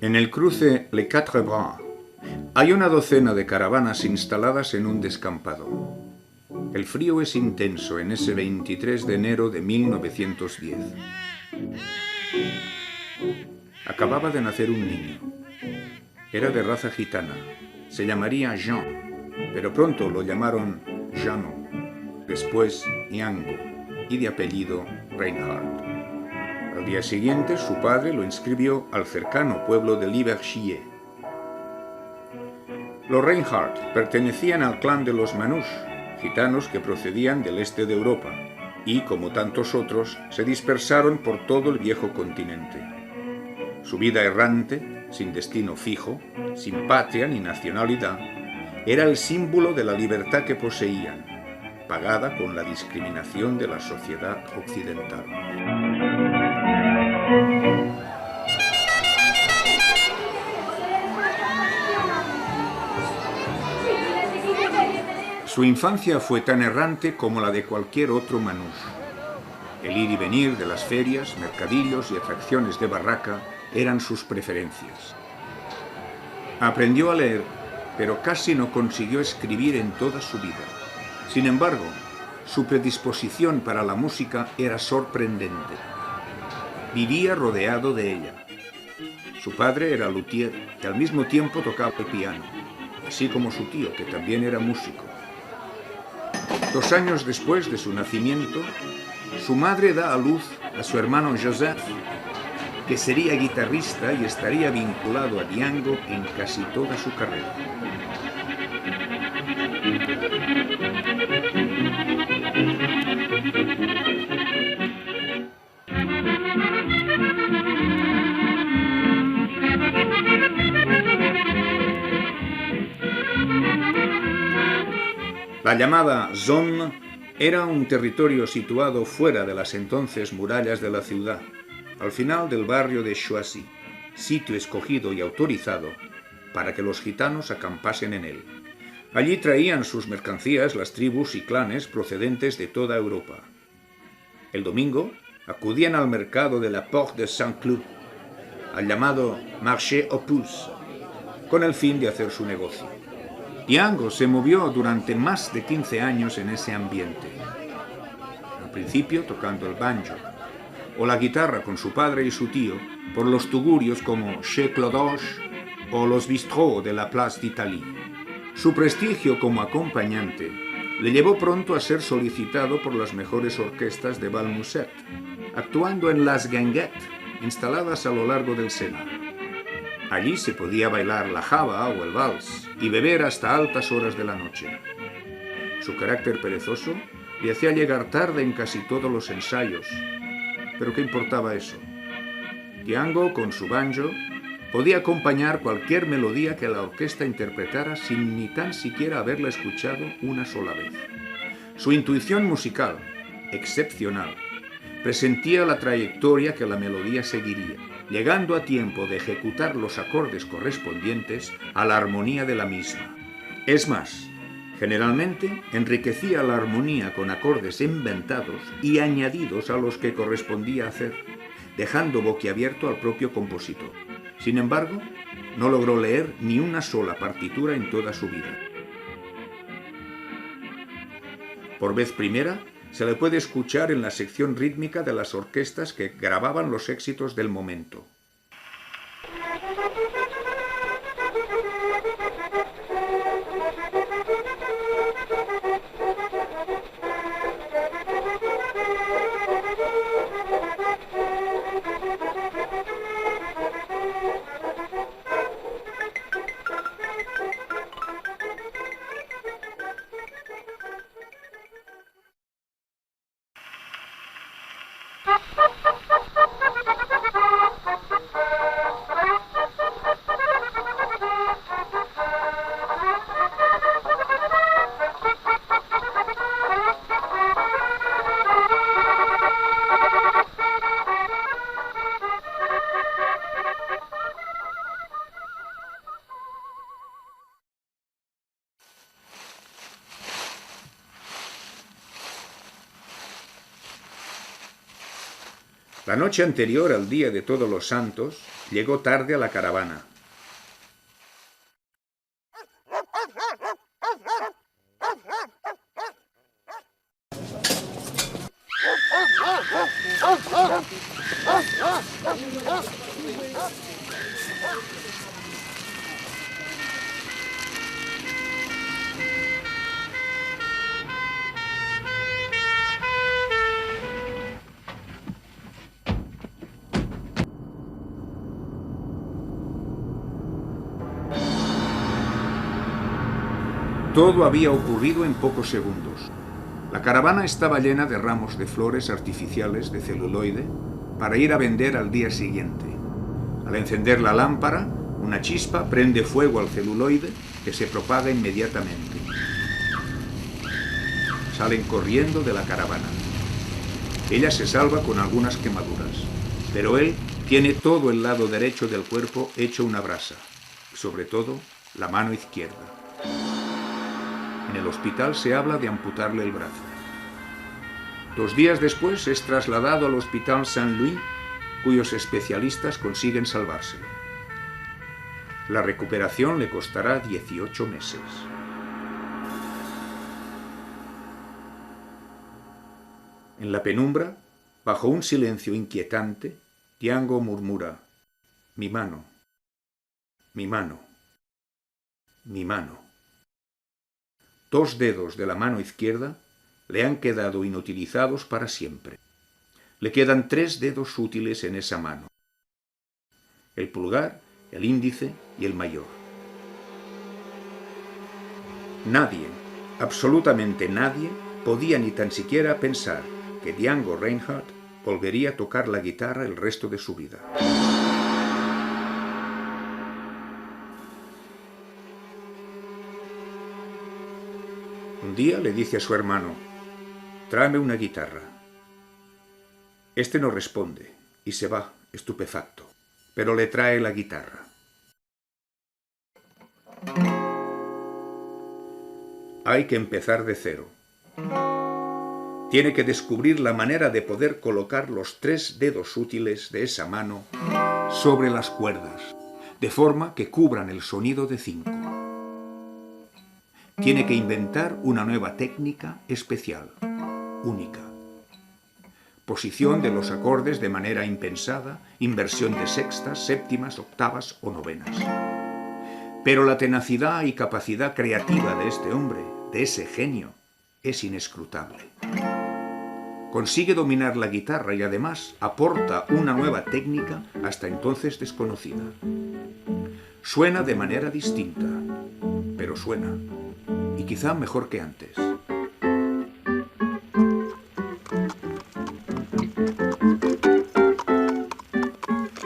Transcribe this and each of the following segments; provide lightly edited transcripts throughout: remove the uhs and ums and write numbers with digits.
En el cruce Les Quatre Bras hay una docena de caravanas instaladas en un descampado. El frío es intenso en ese 23 de enero de 1910. Acababa de nacer un niño. Era de raza gitana. Se llamaría Jean, pero pronto lo llamaron Jeannot, después Iango y de apellido Reinhardt. Al día siguiente su padre lo inscribió al cercano pueblo de Liverchie. Los Reinhardt pertenecían al clan de los Manouche, gitanos que procedían del este de Europa y, como tantos otros, se dispersaron por todo el viejo continente. Su vida errante, sin destino fijo, sin patria ni nacionalidad, era el símbolo de la libertad que poseían, pagada con la discriminación de la sociedad occidental. Su infancia fue tan errante como la de cualquier otro manús. El ir y venir de las ferias, mercadillos y atracciones de barraca eran sus preferencias. Aprendió a leer, pero casi no consiguió escribir en toda su vida. Sin embargo, su predisposición para la música era sorprendente. Vivía rodeado de ella. Su padre era luthier y al mismo tiempo tocaba el piano, así como su tío, que también era músico. 2 años después de su nacimiento, su madre da a luz a su hermano Joseph, que sería guitarrista y estaría vinculado a Django en casi toda su carrera. La llamada Zone era un territorio situado fuera de las entonces murallas de la ciudad, al final del barrio de Choisy, sitio escogido y autorizado para que los gitanos acampasen en él. Allí traían sus mercancías las tribus y clanes procedentes de toda Europa. El domingo acudían al mercado de la Porte de Saint-Cloud, al llamado Marché aux Puces, con el fin de hacer su negocio. Django se movió durante más de 15 años en ese ambiente. Al principio tocando el banjo o la guitarra con su padre y su tío por los tugurios como Chez Clodoche o los bistrots de la Place d'Italie. Su prestigio como acompañante le llevó pronto a ser solicitado por las mejores orquestas de Bal-Musette, actuando en las guinguettes instaladas a lo largo del Sena. Allí se podía bailar la java o el vals y beber hasta altas horas de la noche. Su carácter perezoso le hacía llegar tarde en casi todos los ensayos. ¿Pero qué importaba eso? Django, con su banjo, podía acompañar cualquier melodía que la orquesta interpretara sin ni tan siquiera haberla escuchado una sola vez. Su intuición musical, excepcional, presentía la trayectoria que la melodía seguiría, llegando a tiempo de ejecutar los acordes correspondientes a la armonía de la misma. Es más, generalmente enriquecía la armonía con acordes inventados y añadidos a los que correspondía hacer, dejando boquiabierto al propio compositor. Sin embargo, no logró leer ni una sola partitura en toda su vida. Por vez primera, se le puede escuchar en la sección rítmica de las orquestas que grababan los éxitos del momento. La noche anterior al día de Todos los Santos, llegó tarde a la caravana. Todo había ocurrido en pocos segundos. La caravana estaba llena de ramos de flores artificiales de celuloide para ir a vender al día siguiente. Al encender la lámpara, una chispa prende fuego al celuloide que se propaga inmediatamente. Salen corriendo de la caravana. Ella se salva con algunas quemaduras, pero él tiene todo el lado derecho del cuerpo hecho una brasa, y sobre todo la mano izquierda. En el hospital se habla de amputarle el brazo. 2 días después es trasladado al Hospital Saint-Louis, cuyos especialistas consiguen salvárselo. La recuperación le costará 18 meses. En la penumbra, bajo un silencio inquietante, Django murmura: mi mano, mi mano, mi mano. 2 dedos de la mano izquierda le han quedado inutilizados para siempre. Le quedan 3 dedos útiles en esa mano: el pulgar, el índice y el mayor. Nadie, absolutamente nadie, podía ni tan siquiera pensar que Django Reinhardt volvería a tocar la guitarra el resto de su vida. Un día le dice a su hermano: tráeme una guitarra. Este no responde y se va, estupefacto, pero le trae la guitarra. Hay que empezar de cero. Tiene que descubrir la manera de poder colocar los 3 dedos útiles de esa mano sobre las cuerdas, de forma que cubran el sonido de 5. Tiene que inventar una nueva técnica especial, única. Posición de los acordes de manera impensada, inversión de sextas, séptimas, octavas o novenas. Pero la tenacidad y capacidad creativa de este hombre, de ese genio, es inescrutable. Consigue dominar la guitarra y además aporta una nueva técnica hasta entonces desconocida. Suena de manera distinta, pero suena. Y quizá mejor que antes.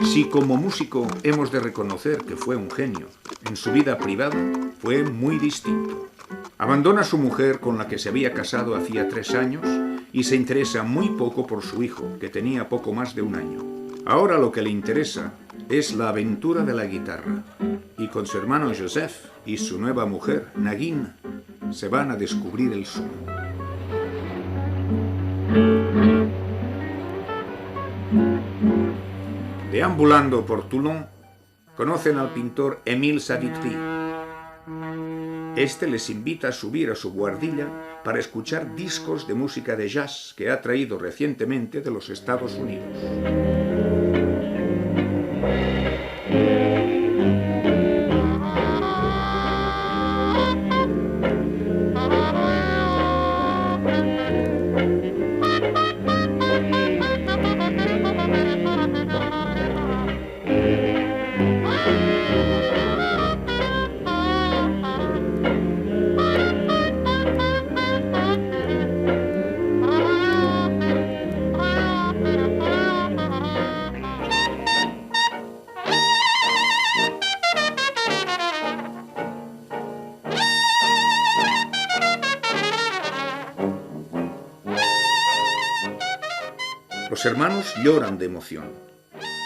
Si como músico hemos de reconocer que fue un genio, en su vida privada fue muy distinto. Abandona a su mujer con la que se había casado hacía 3 años y se interesa muy poco por su hijo, que tenía poco más de 1 año. Ahora lo que le interesa es la aventura de la guitarra, y con su hermano Joseph y su nueva mujer, Nagin, se van a descubrir el sur. Deambulando por Toulon, conocen al pintor Émile Savitry. Este les invita a subir a su buhardilla para escuchar discos de música de jazz que ha traído recientemente de los Estados Unidos. Los hermanos lloran de emoción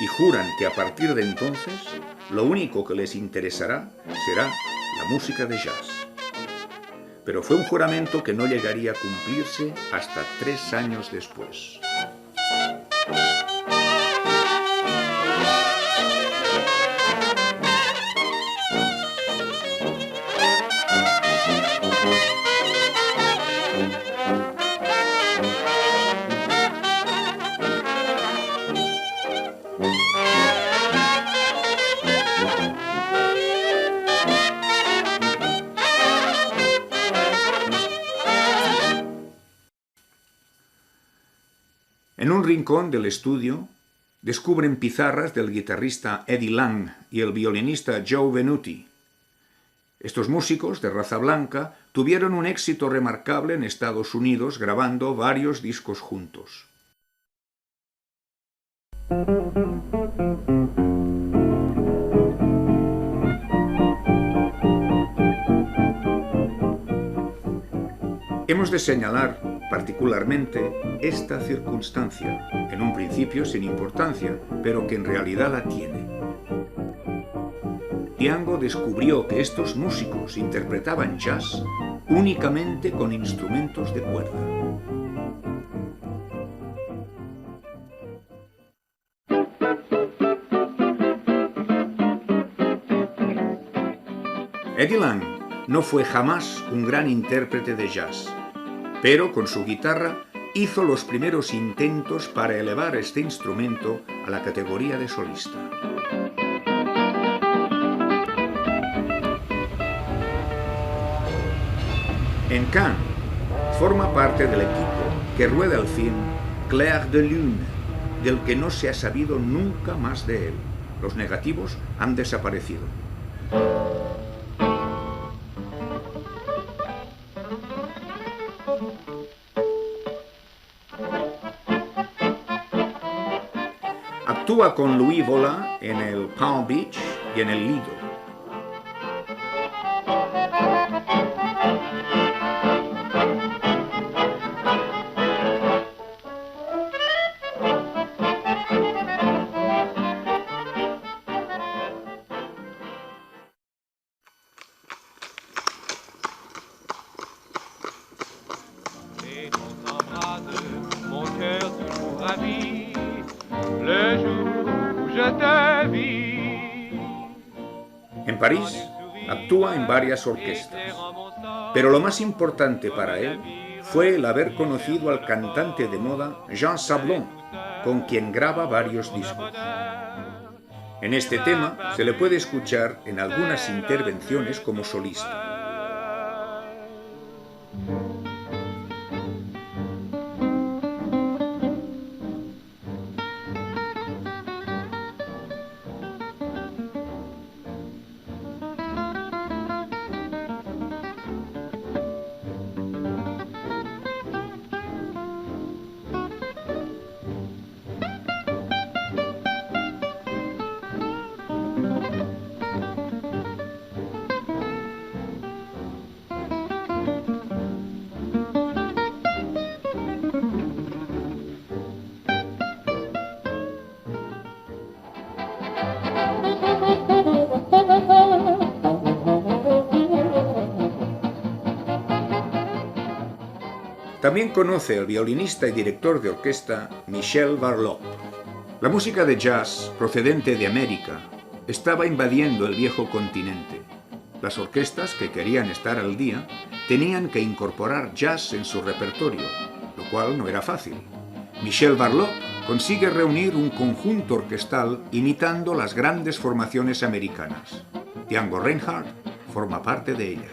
y juran que a partir de entonces lo único que les interesará será la música de jazz. Pero fue un juramento que no llegaría a cumplirse hasta 3 años después. un rincón del estudio descubren pizarras del guitarrista Eddie Lang y el violinista Joe Venuti. Estos músicos de raza blanca tuvieron un éxito remarcable en Estados Unidos grabando varios discos juntos. Hemos de señalar particularmente esta circunstancia, en un principio sin importancia, pero que en realidad la tiene. Django descubrió que estos músicos interpretaban jazz únicamente con instrumentos de cuerda. Eddie Lang no fue jamás un gran intérprete de jazz, pero con su guitarra hizo los primeros intentos para elevar este instrumento a la categoría de solista. En Cannes forma parte del equipo que rueda el film Clair de Lune, del que no se ha sabido nunca más de él. Los negativos han desaparecido. Actúa con Louis Vola en el Palm Beach y en el Lido. En París actúa en varias orquestas, pero lo más importante para él fue el haber conocido al cantante de moda Jean Sablon, con quien graba varios discos. En este tema se le puede escuchar en algunas intervenciones como solista. También conoce al violinista y director de orquesta Michel Varlop. La música de jazz procedente de América estaba invadiendo el viejo continente. Las orquestas que querían estar al día tenían que incorporar jazz en su repertorio, lo cual no era fácil. Michel Varlop consigue reunir un conjunto orquestal imitando las grandes formaciones americanas. Django Reinhardt forma parte de ella.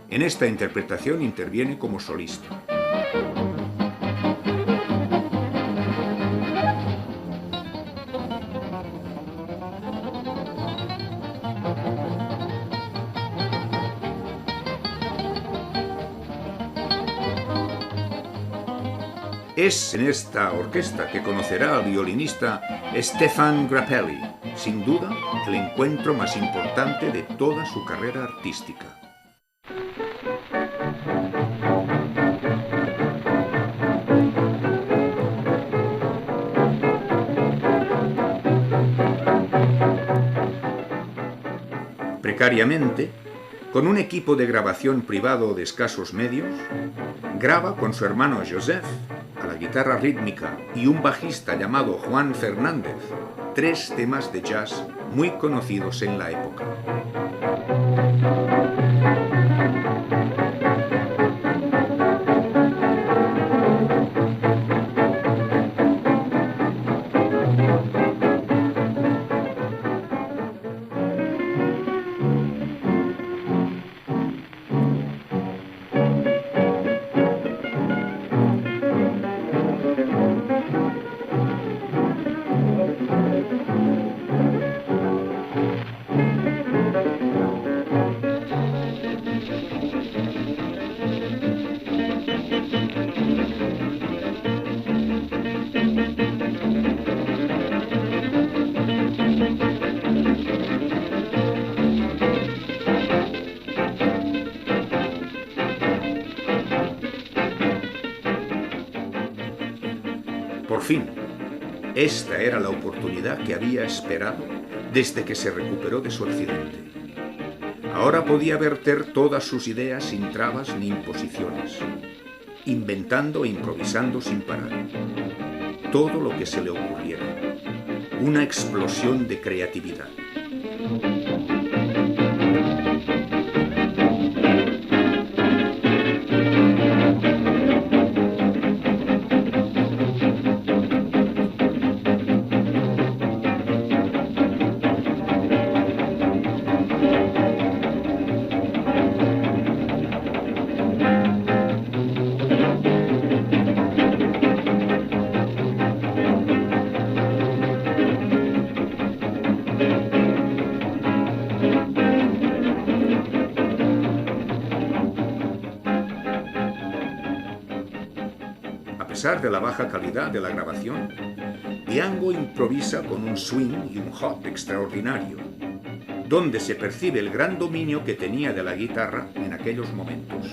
En esta interpretación interviene como solista. Es en esta orquesta que conocerá al violinista Stéphane Grappelli, sin duda el encuentro más importante de toda su carrera artística. Precariamente, con un equipo de grabación privado de escasos medios, graba con su hermano Joseph a la guitarra rítmica y un bajista llamado Juan Fernández 3 temas de jazz muy conocidos en la época. fin, esta era la oportunidad que había esperado desde que se recuperó de su accidente. Ahora podía verter todas sus ideas sin trabas ni imposiciones, inventando e improvisando sin parar. Todo lo que se le ocurriera. Una explosión de creatividad. A pesar de la baja calidad de la grabación, Diango improvisa con un swing y un hop extraordinario, donde se percibe el gran dominio que tenía de la guitarra en aquellos momentos.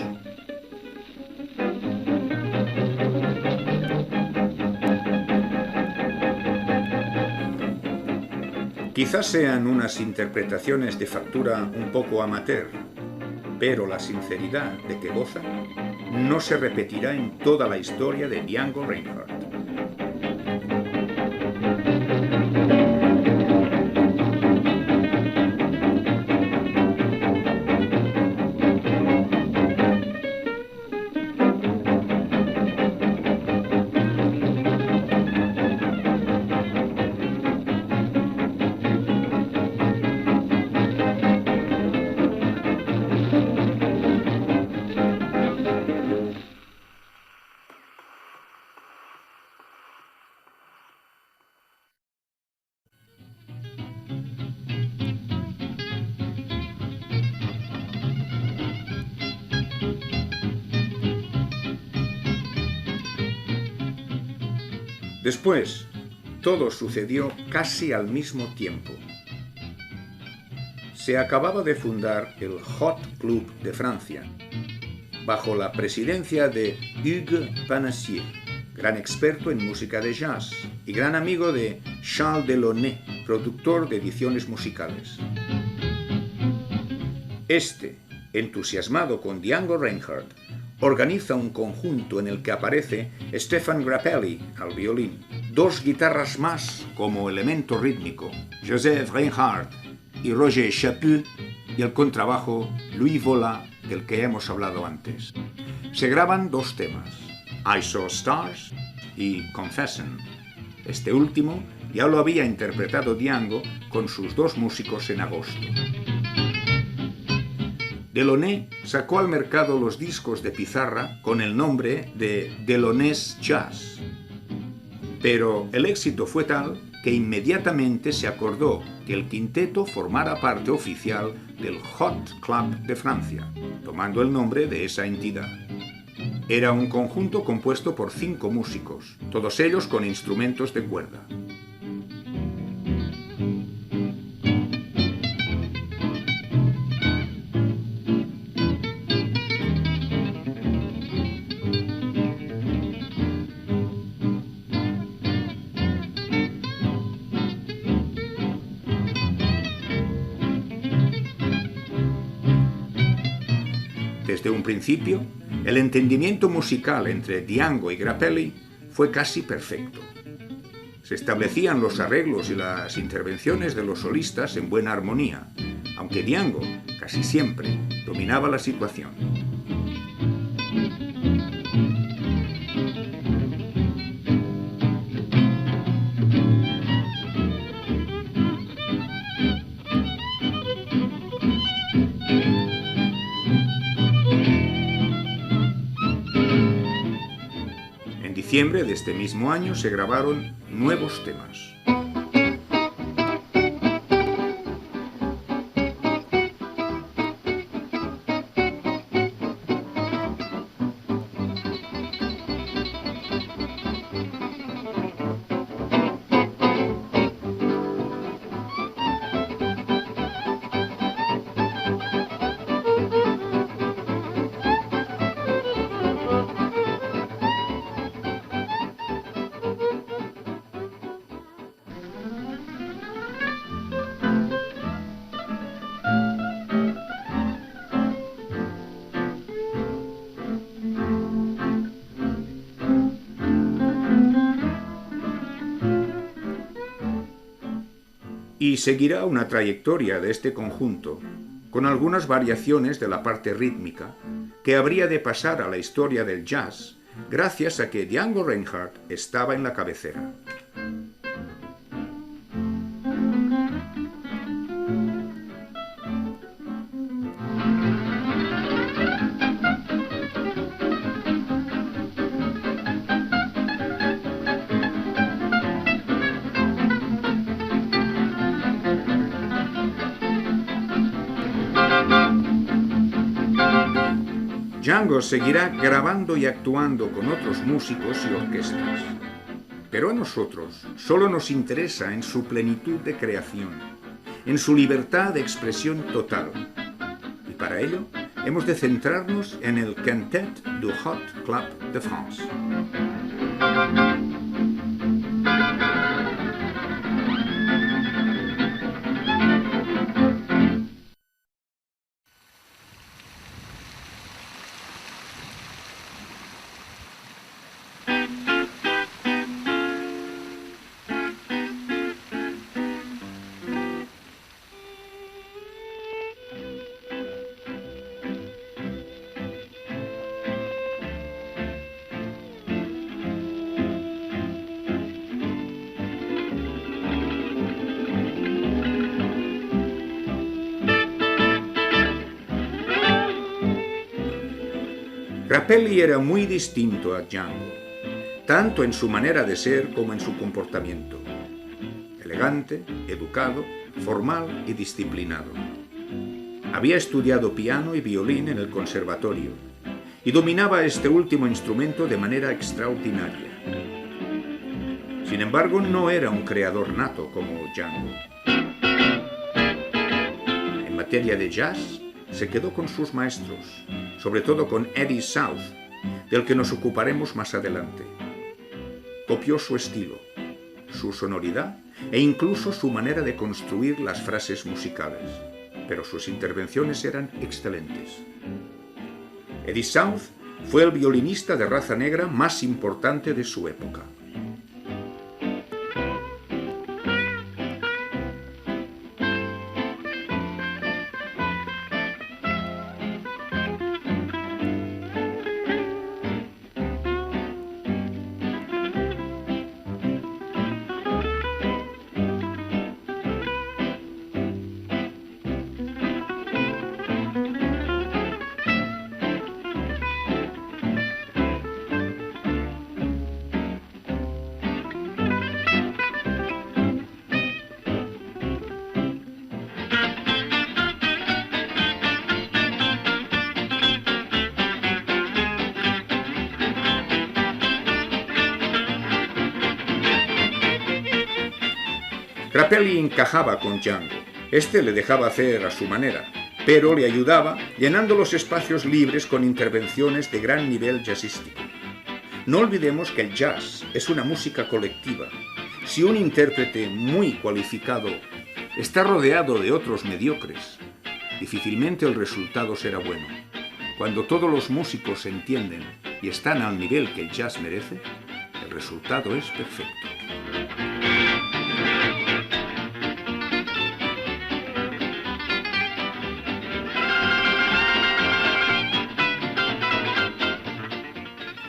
Quizás sean unas interpretaciones de factura un poco amateur, pero la sinceridad de que gozan no se repetirá en toda la historia de Django Reinhardt. Después, todo sucedió casi al mismo tiempo. Se acababa de fundar el Hot Club de Francia, bajo la presidencia de Hugues Panassier, gran experto en música de jazz y gran amigo de Charles Delaunay, productor de ediciones musicales. Este, entusiasmado con Django Reinhardt, organiza un conjunto en el que aparece Stéphane Grappelli al violín, dos guitarras más como elemento rítmico, Joseph Reinhardt y Roger Chaput, y el contrabajo Louis Vola, del que hemos hablado antes. Se graban dos temas, I Saw Stars y Confession. Este último ya lo había interpretado Django con sus dos músicos en agosto. Delaunay sacó al mercado los discos de pizarra con el nombre de Delaunay's Jazz. Pero el éxito fue tal que inmediatamente se acordó que el quinteto formara parte oficial del Hot Club de Francia, tomando el nombre de esa entidad. Era un conjunto compuesto por 5 músicos, todos ellos con instrumentos de cuerda. Desde un principio, el entendimiento musical entre Django y Grappelli fue casi perfecto. Se establecían los arreglos y las intervenciones de los solistas en buena armonía, aunque Django, casi siempre, dominaba la situación. En diciembre de este mismo año se grabaron nuevos temas. y seguirá una trayectoria de este conjunto, con algunas variaciones de la parte rítmica, que habría de pasar a la historia del jazz gracias a que Django Reinhardt estaba en la cabecera. Django seguirá grabando y actuando con otros músicos y orquestas, pero a nosotros solo nos interesa en su plenitud de creación, en su libertad de expresión total. Y para ello hemos de centrarnos en el Quintet du Hot Club de France. Grappelli era muy distinto a Django, tanto en su manera de ser como en su comportamiento. Elegante, educado, formal y disciplinado. Había estudiado piano y violín en el conservatorio y dominaba este último instrumento de manera extraordinaria. Sin embargo, no era un creador nato como Django. En materia de jazz, se quedó con sus maestros, sobre todo con Eddie South, del que nos ocuparemos más adelante. Copió su estilo, su sonoridad e incluso su manera de construir las frases musicales, pero sus intervenciones eran excelentes. Eddie South fue el violinista de raza negra más importante de su época. Grappelli encajaba con Django. Este le dejaba hacer a su manera, pero le ayudaba llenando los espacios libres con intervenciones de gran nivel jazzístico. No olvidemos que el jazz es una música colectiva. Si un intérprete muy cualificado está rodeado de otros mediocres, difícilmente el resultado será bueno. Cuando todos los músicos se entienden y están al nivel que el jazz merece, el resultado es perfecto.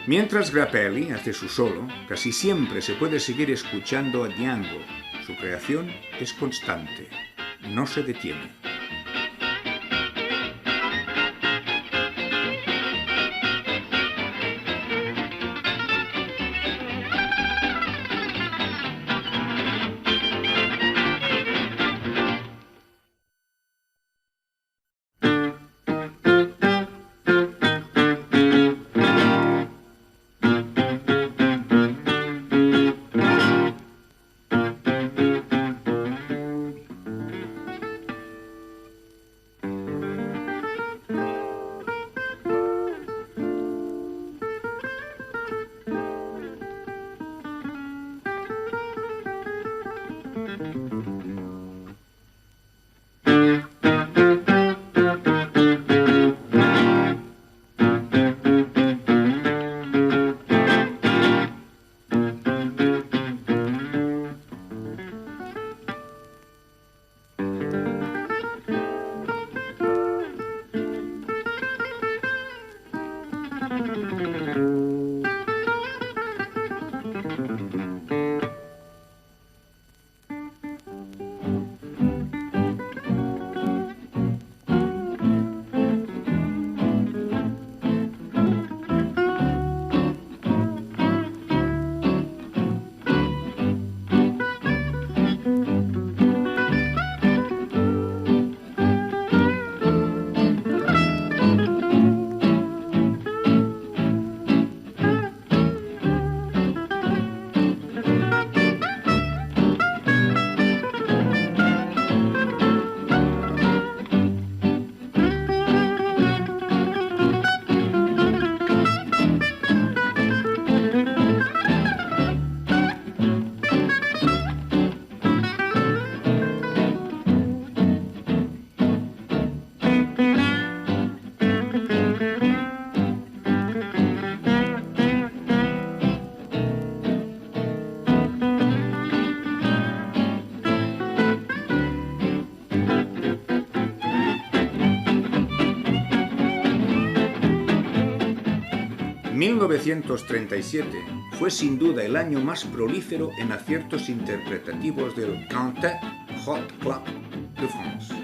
Mientras Grappelli hace su solo, casi siempre se puede seguir escuchando a Django. Su creación es constante, no se detiene. 1937 fue sin duda el año más prolífero en aciertos interpretativos del Quintet Hot Club de France.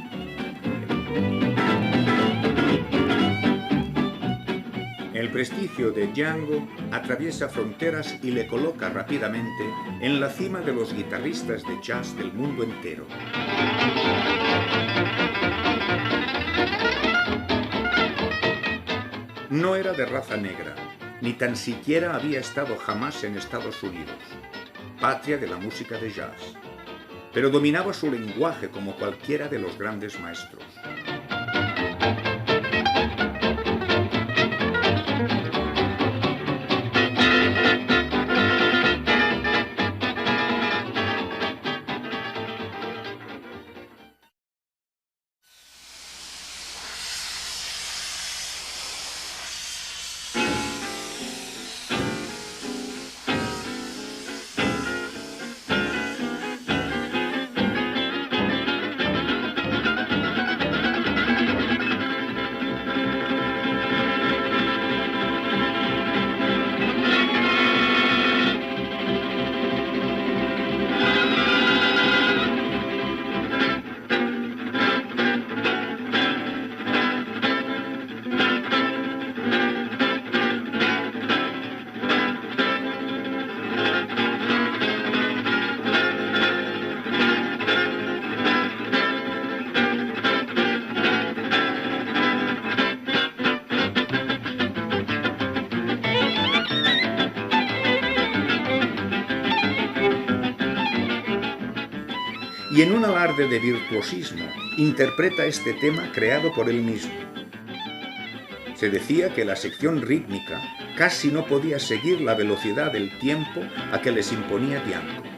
El prestigio de Django atraviesa fronteras y le coloca rápidamente en la cima de los guitarristas de jazz del mundo entero. No era de raza negra, ni tan siquiera había estado jamás en Estados Unidos, patria de la música de jazz, pero dominaba su lenguaje como cualquiera de los grandes maestros. Y en un alarde de virtuosismo interpreta este tema creado por él mismo. Se decía que la sección rítmica casi no podía seguir la velocidad del tiempo a que les imponía Django.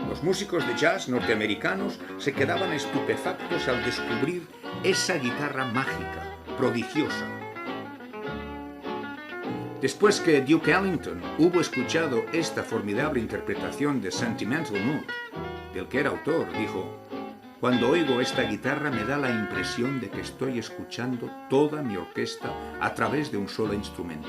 Los músicos de jazz norteamericanos se quedaban estupefactos al descubrir esa guitarra mágica, prodigiosa. Después que Duke Ellington hubo escuchado esta formidable interpretación de Sentimental Mood, del que era autor, dijo: «Cuando oigo esta guitarra me da la impresión de que estoy escuchando toda mi orquesta a través de un solo instrumento».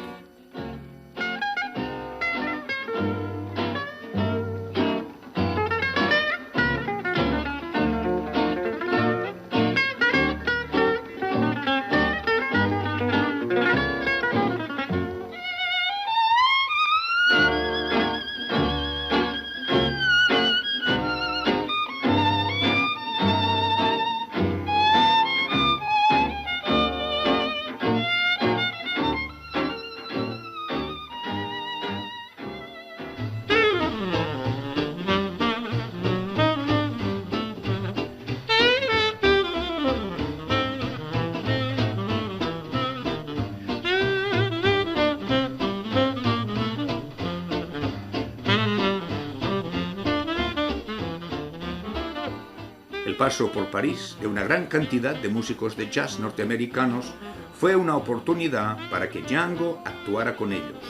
paso por París de una gran cantidad de músicos de jazz norteamericanos fue una oportunidad para que Django actuara con ellos.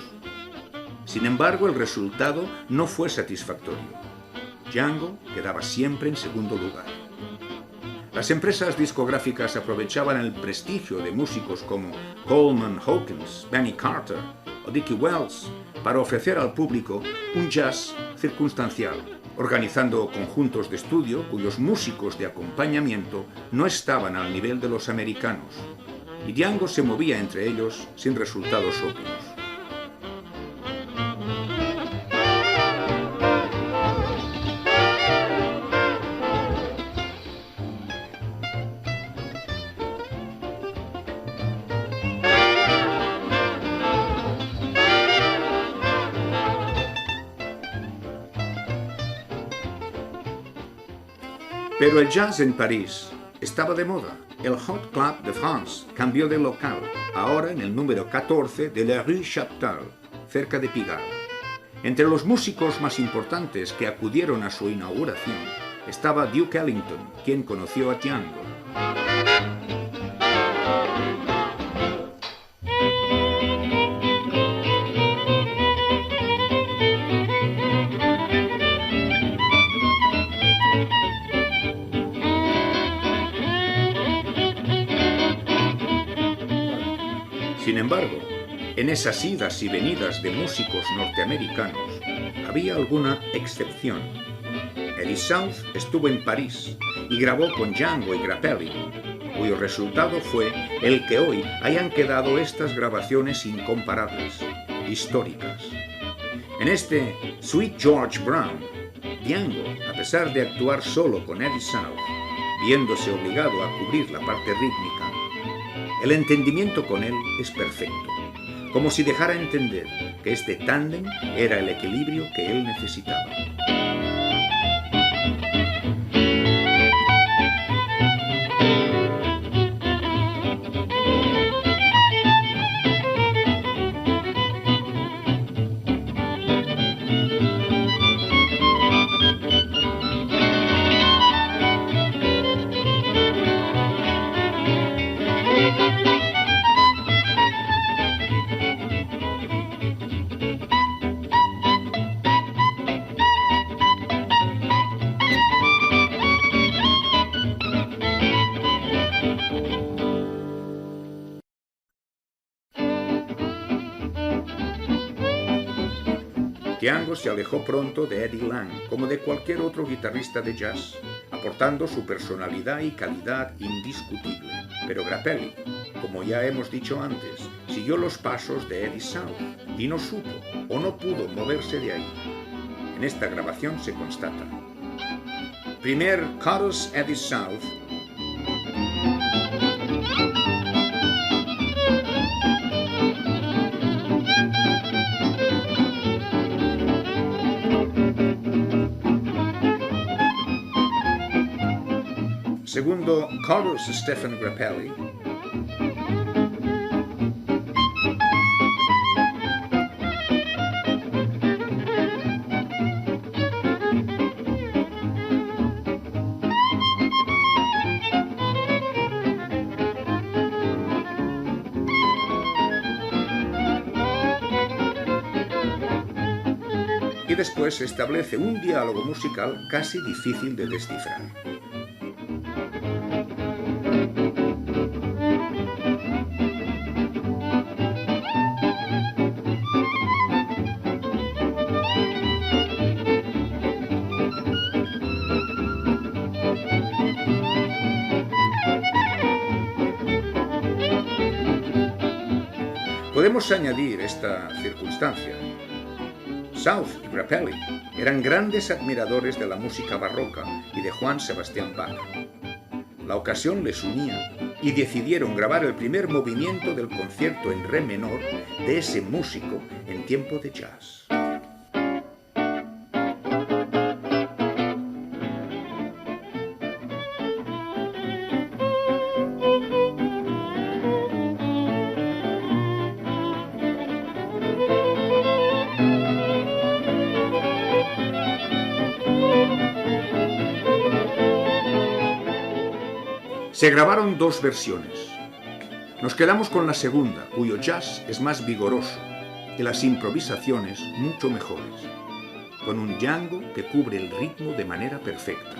Sin embargo, el resultado no fue satisfactorio. Django quedaba siempre en segundo lugar. Las empresas discográficas aprovechaban el prestigio de músicos como Coleman Hawkins, Benny Carter o Dickie Wells para ofrecer al público un jazz circunstancial, organizando conjuntos de estudio cuyos músicos de acompañamiento no estaban al nivel de los americanos, y Django se movía entre ellos sin resultados obvios. Pero el jazz en París estaba de moda. El Hot Club de France cambió de local, ahora en el número 14 de la Rue Chaptal, cerca de Pigalle. Entre los músicos más importantes que acudieron a su inauguración estaba Duke Ellington, quien conoció a Django. Sin embargo, en esas idas y venidas de músicos norteamericanos había alguna excepción. Eddie South estuvo en París y grabó con Django y Grappelli, cuyo resultado fue el que hoy hayan quedado estas grabaciones incomparables, históricas. En este Sweet George Brown, Django, a pesar de actuar solo con Eddie South, viéndose obligado a cubrir la parte rítmica, el entendimiento con él es perfecto, como si dejara entender que este tándem era el equilibrio que él necesitaba. Django se alejó pronto de Eddie Lang, como de cualquier otro guitarrista de jazz, aportando su personalidad y calidad indiscutible. Pero Grappelli, como ya hemos dicho antes, siguió los pasos de Eddie South y no supo o no pudo moverse de ahí. En esta grabación se constata. Primer chorus Eddie South. Segundo, chorus Stephen Grappelli. Y después se establece un diálogo musical casi difícil de descifrar. Podemos añadir esta circunstancia. South y Grappelli eran grandes admiradores de la música barroca y de Johann Sebastian Bach. La ocasión les unía y decidieron grabar el primer movimiento del concierto en re menor de ese músico en tiempo de jazz. Se grabaron dos versiones. Nos quedamos con la segunda, cuyo jazz es más vigoroso y las improvisaciones mucho mejores, con un Django que cubre el ritmo de manera perfecta.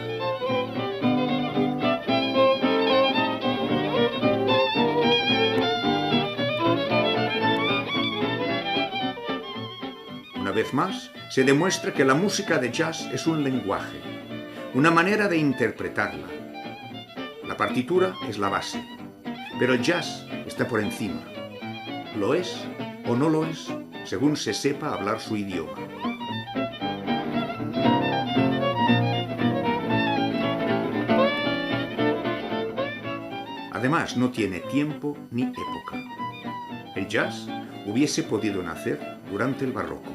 Una vez más, se demuestra que la música de jazz es un lenguaje, una manera de interpretarla. La partitura es la base, pero el jazz está por encima. Lo es o no lo es, según se sepa hablar su idioma. Además, no tiene tiempo ni época. El jazz hubiese podido nacer durante el barroco.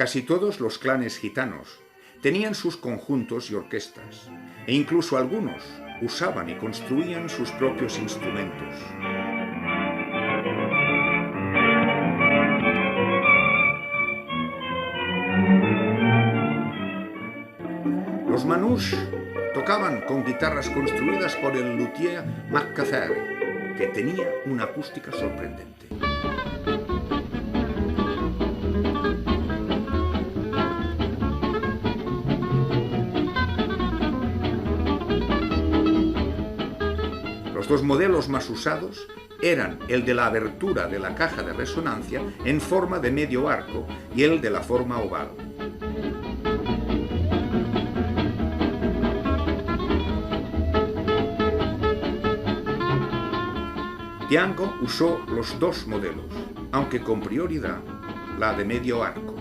Casi todos los clanes gitanos tenían sus conjuntos y orquestas, e incluso algunos usaban y construían sus propios instrumentos. Los manouche tocaban con guitarras construidas por el luthier McCaffrey, que tenía una acústica sorprendente. Los dos modelos más usados eran el de la abertura de la caja de resonancia en forma de medio arco y el de la forma oval. Diango usó los dos modelos, aunque con prioridad la de medio arco.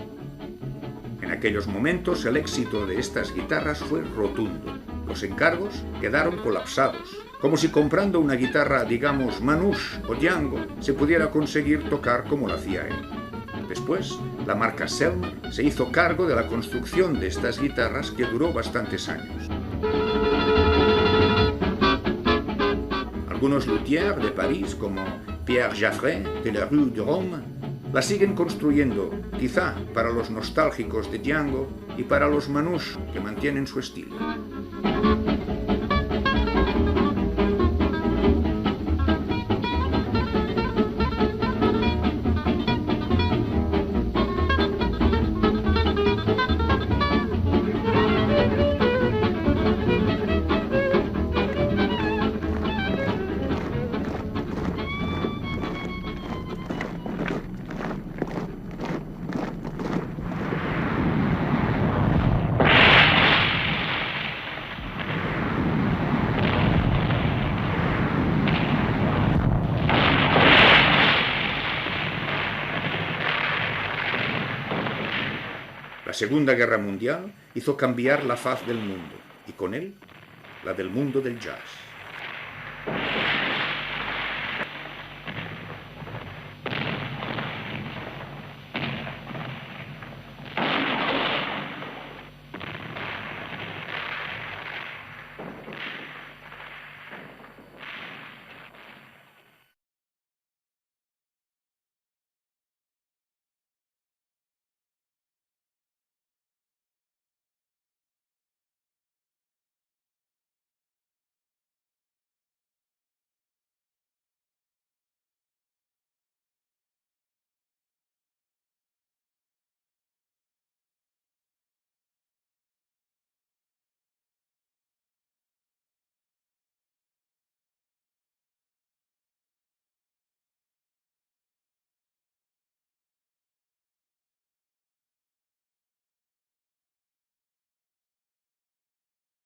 En aquellos momentos el éxito de estas guitarras fue rotundo. Los encargos quedaron colapsados, como si comprando una guitarra, digamos, manouche o Diango, se pudiera conseguir tocar como lo hacía él. Después, la marca Selmer se hizo cargo de la construcción de estas guitarras, que duró bastantes años. Algunos luthiers de París, como Pierre Jaffray de la Rue de Rome, la siguen construyendo, quizá para los nostálgicos de Diango y para los manouche que mantienen su estilo. La Segunda Guerra Mundial hizo cambiar la faz del mundo, y con él, la del mundo del jazz.